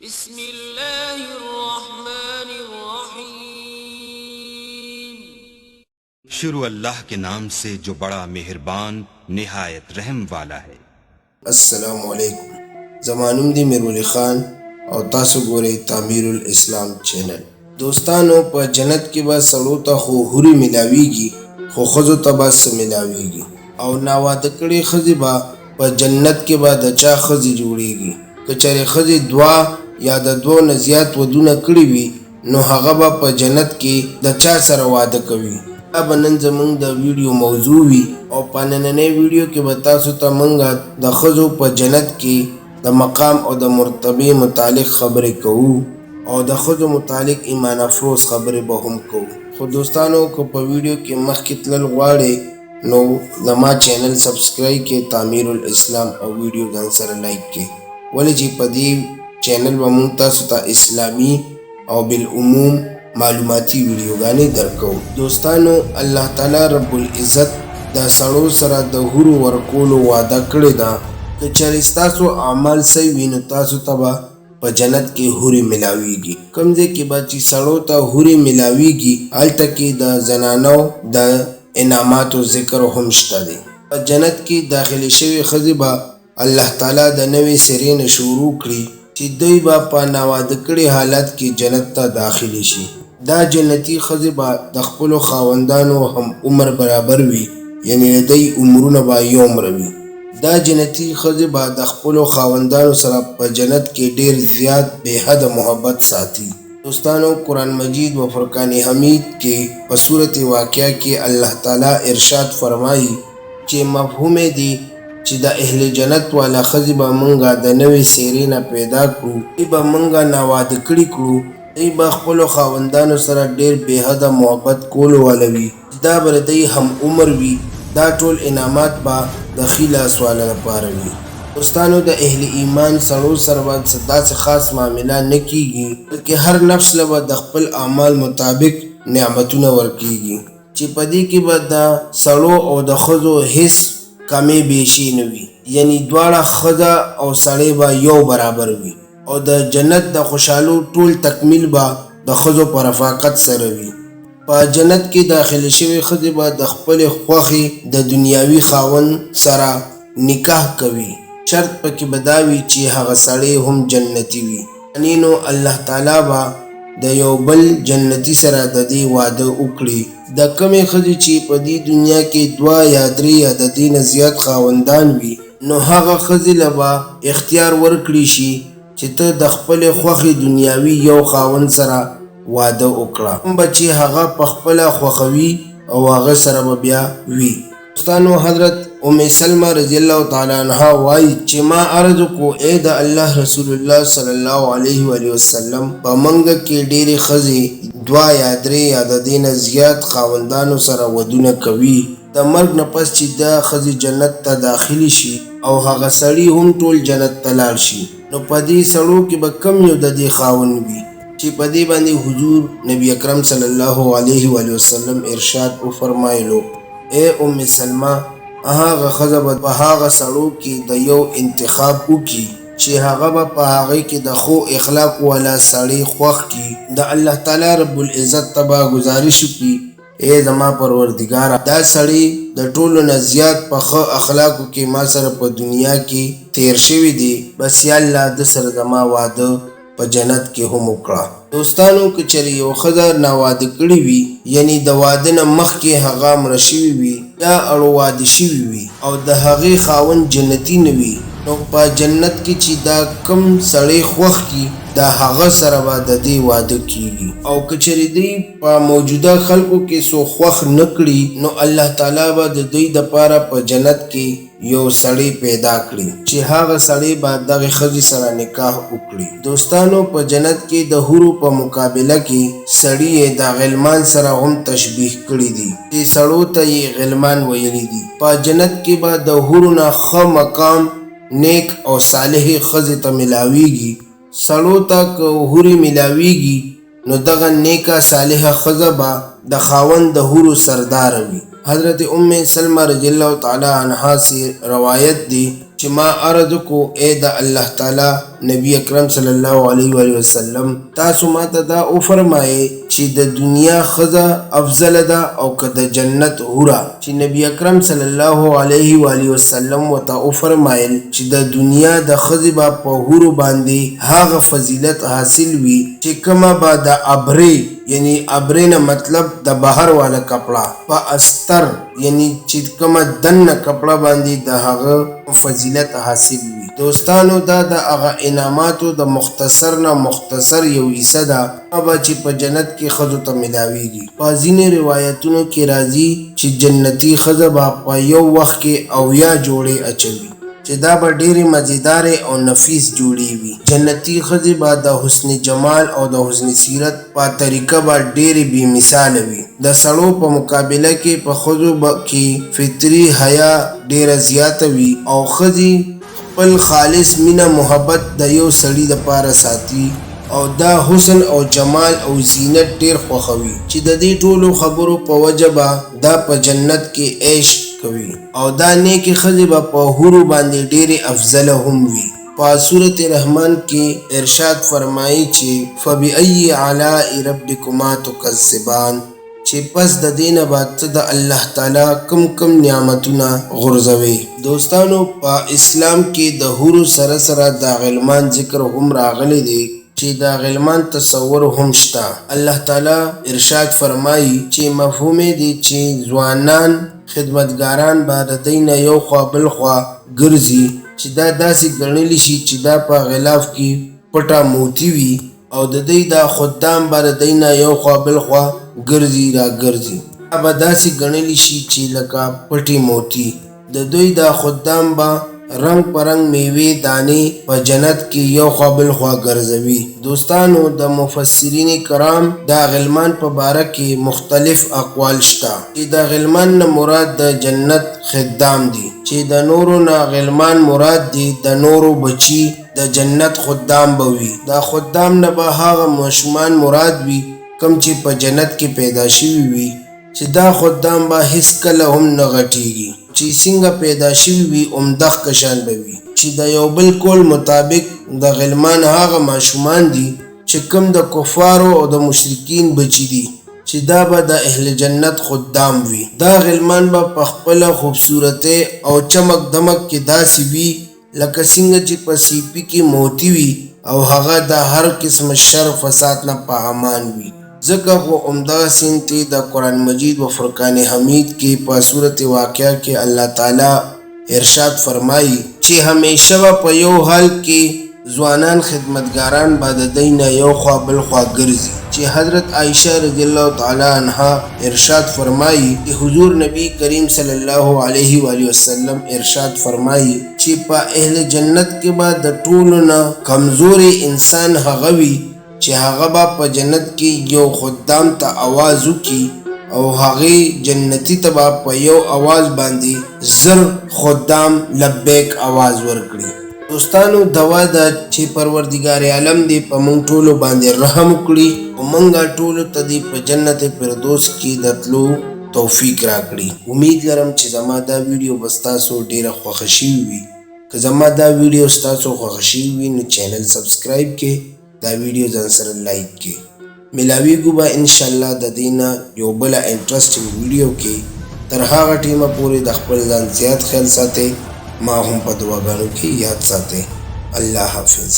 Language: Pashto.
بسم الله الرحمن الرحیم शुरू अल्लाह के नाम से जो बड़ा मेहरबान निहायत रहम वाला है। السلام علیکم. زمانوم دی میرولی خان او تاسو ګورئ تعمیر الاسلام چینل. دوستانو په جنت کې به سړو ته خو حوري ملاویږي خو ښځو ته به څه ملاویږي او ناواده کړې ښځې به په جنت کې به د چا ښځې جوړیږي. که چېرې ښځې دوه یا د دوه نه زیات ودونه کړي وي نو هغه به په جنت کې د چا سره واده کوي. دا به نن زموږ د ویډیو موضوع وي او په نننۍ ویډیو کې به تاسو ته موږ د ښځو په جنت کې د مقام او د مرتبې متعلق خبرې کوو او د ښځو متعلق ایمان افروز خبرې به هم کوو. خو دوستانو که په ویډیو کې مخکې تلل غواړئ نو زما چینل سبسکرایب کړئ تعمیر الاسلام او ویډیو ځان سره لایک کړئ ولې چې په دې چینل به موږ تاسو ته اسلامي او بالعموم معلوماتي ویډیوګانې درکو. دوستانو الله تعالی رب العزت د سړو سره د حورو ورکولو وعده کړې ده. که چېرې ستاسو اعمال صحیح وي نو تاسو ته به په جنت کې حورې ملاویږي. کوم ځای کې به چې سړو ته حورې ملاویږي هلته کې د زنانو د انعاماتو ذکر هم شته دی. په جنت کې داخلي شوې ښځې به الله تعالی د نوې سرې نه شروع کړي چې دوی به په ناواده کړي حالت کې جنت ته داخلي شي. دا جنتي ښځې به د خپلو خاوندانو هم عمر برابر وي، یعنې د دوی عمرونه به یو عمر وي. دا جنتي ښځې به د خپلو خاوندانو سره په جنت کې ډیر زیات بې حده محبت ساتي. دوستانو قرآن مجید و فرقان حمید کې په سورت واقعه کې الله تعالی ارشاد فرمایي چې مفهوم دی چې د اهل جنت والا ښځې به مونږه د نوې څېرې نه پیدا کړو، دوی به مونږه ناواده کړي کړو، دوی به خپلو خاوندانو سره ډېر بې حده محبت کولو والا وي، دا به د دوی هم عمر وي. دا ټول انعامات به د ښي لاس والا لپاره وي. دوستانو د اهل ایمان سړو سره به داسې خاص معامله نه کیږي بلکې هر نفس له به د خپل اعمال مطابق نعمتونه ورکیږي چې په دې کې به د سړو او د ښځو هیڅ کمی بیشی نه وي، یعنی دواړه ښځه او سړی به یو برابر وي او د جنت د خوشحالو ټول تکمیل به د ښځو په رفاقت سره وي. په جنت کې داخلي شوې ښځې به د خپلې خوښې د دنیاوي خاوند سره نکاح کوي. شرط پکې به دا وي چې هغه سړی هم جنتي وي، یعنې نو الله تعالی به د یو بل جنتي سره د دې واده وکړي. د کمې ښځې چې په دې دنیا کې دوه یا درې یا د دې نه زیات خاوندان وي نو هغه ښځې له به اختیار ورکړي شي چې ته د خپلې خوښې دنیاوي یو خاوند سره واده وکړه، کوم به چې هغه په خپله خوښوي او هغه سره به بیا وي. دوستانو حضرت ام سلمہ رضی اللہ تعالی عنہ وایي چې ما عرض کو اے د الله رسول الله صلی الله علیه و وسلم په منګ کې ډېرې ښځې دوه یا درې یا د دې نه زیات خاوندانو سره ودونه کوي. د مرګ نه پس چې دا ښځې جنت ته داخلي شي او هغه سړي هم ټول جنت ته لاړ شي نو په دې سړو کې به کم یو د دې خاوند وي چې په دې باندې حضور نبی اکرم صلی الله علیه و وسلم ارشاد وفرمایلو اے ام سلمہ هغه ښځه به په هغه سړو کې د یو انتخاب وکړي چې هغه به په هغې کې د ښو اخلاق والا سړی خوښ کړي. د الله تعالی رب العزت ته به ګزارش وکړي اے زما پروردګاره دا سړی د ټولو نه زیات په ښه اخلاقو کې ما سره په دنیا کې تیر شوي دی، بس یا الله د سره زما واده په جنت کې هم وکړه. دوستانو که چېرې یو ښځه ناواده کړې وي یعنی د واده نه مخکې هغه مړه شوې وي یا اړو واده شوي وي او د هغې خاوند جنتي نه وي نو په جنت کې چې دا کم سړی خوښ کړي د هغه سره به د دې واده کیږي. او که چېرې دوی په موجوده خلکو کې څوک خوښ نه کړي نو الله تعالی به د دوی دپاره په جنت کې یو سړی پیدا کړي چې هغه سړی به دغې ښځې سره نکاح وکړي. دوستانو په جنت کې د حورو په مقابله کې سړي یې د غلمان سره هم تشبیه کړي دي چې سړو ته یې غلمان ویلي دي. په جنت کې به د حورو نه ښه مقام نیک او صالحې ښځې ته ملاویږي. سړو ته که حورې ملاویږي نو دغه نیکه صالحه ښځه به د خاوند د حورو سرداره وي. حضرت سلمہ رضی اللہ تعالی عنہا سے روایت دی چې ما عرض کو اے دا اللہ تعالی نبی اکرم صلی اللہ علیہ وآلہ وسلم تاسو ما ته دا او فرمائے چې د دنیا خزا افضل دا او که د جنت هورا چې نبی اکرم صلی الله علیہ وآلہ وسلم وتا او فرمایل چې د دنیا د خزی با په هورو باندې هغه فضیلت حاصل وی چې کما با د ابری یعنی ابرین مطلب د بهر والا کپڑا په استر یعنی چې کما دن کپڑا باندې د هغه فضیلت حاصل وی دوستانو دا د هغه انعاماتو د مختصر نه مختصر یو حصہ ده هغه چې په جنت کې خزو ته ملاویږي په ځینې روایتونو کې راځي چې جنتی خزه با په یو وخت کې او یا جوړې اچوي چې دا به ډېرې مزیدار او نفیس جوړې وي جنتی خزې به د حسن جمال او د حسن سیرت په طریقه به ډېرې بې مثاله وي د سړو په مقابله کې په ښځو کې فطري حیا ډېره زیاته وي او ښځې خپل خالص مینه محبت د یو سړي دپاره ساتي او دا حسن او جمال او زینت ډیر خوښوي چې د دې ټولو خبرو په وجه به دا په جنت کې عیش کوي او دا نیکې ښځې به په حورو باندې ډېرې افضله هم وي په سورت رحمان کې ارشاد فرمایي چې فبأي آلاء ربکما تکذبان چې پس د دې نه بعد ته د الله تعالی کم نعمتونه غورځوي دوستانو په اسلام کې د حورو سره سره د غلمان ذکر هم راغلی دی چې دا غلمان تصور هم شته الله تعالی ارشاد فرمایي چې مفهوم دی چې ځوانان خدمتګاران به د دوی نه یو خوا بل خوا ګرځي چې دا داسې ګڼلی شي چې دا په غلاف کې پټه موتی وي او د دوی دا خدام به د دوی نه یو خوا بل خوا ګرځي را ګرځي دا به داسې ګڼلی شي چې لکه پټې موتی د دوی دا خدام به رنگ پرنگ میوه دانی په جنت کې یو خوا بل خوا ګرځوي دوستانو د مفسرین کرام دا غلمان په باره کې مختلف اقوال شته چې دا غلمان نه مراد د جنت خدام دي چې د نورو نه غلمان مراد دي د نورو بچی د جنت خدام بوي دا خدام نه به هغه ماشومان مراد وي کم چې په جنت کې پیدا شوي وي چې دا خدام به هیڅ کله هم نه غټیږي چې څنګه پیدا شوي وي عمدخ کشان به وي چې د یو بل کول مطابق د غلمان هغه ماشومان دي چې کوم د کفارو او د مشرکین بچي دي چې دا به د اهل جنت خدام وي دا غلمان به په خپله خوبصورتۍ او چمک دمک کې داسې وي لکه څنګه چې په سیپي کې موتی وي او هغه د هر قسم شر فساد نه په امان وي ځکه خو عمدغه سنتې د قرآن مجید و فرقان حمید کې په صورت واقعه کې الله تعالی ارشاد فرمایي چې همیشه په یو حال کې ځوانان خدمتګاران به د دوی نه یو خوا بل خوا ګرځي چې حضرت عائشہ رضی الله تعالی عنها ارشاد فرمایي چې حضور نبی کریم صلی الله علیه وآلہ وسلم ارشاد فرمایي چې په اهل جنت کې به د ټولو نه کمزوري انسان هغه وي چې هغه به په جنت کې یو خدام ته आवाज وکړي او هغه جنتی ته به په یو आवाज باندې زر خدام لبیک आवाज ورکړي دوستانو دوا دا چې پروردگار عالم دې په مونږ ټولو باندې رحم وکړي او مونږ ټولو ته دې په جنت فردوس کې دتلو توفیق راکړي امید لرم چې زما دا ویډیو بس تاسو ډیره خوښ شوي وي که زما دا ویډیو تاسو خوښ شوي وي نو چینل سبسکرایب کړئ دا ویډیو ځان سره لایک کړئ ملاویږو به انشاءالله د دې نه یو بله انټرسټینګ ویډیو کې تر هغه ټیمه پورې د خپل ځان زیات خیال ساتئ ما هم په دعاګانو کې یاد ساتئ الله حافظ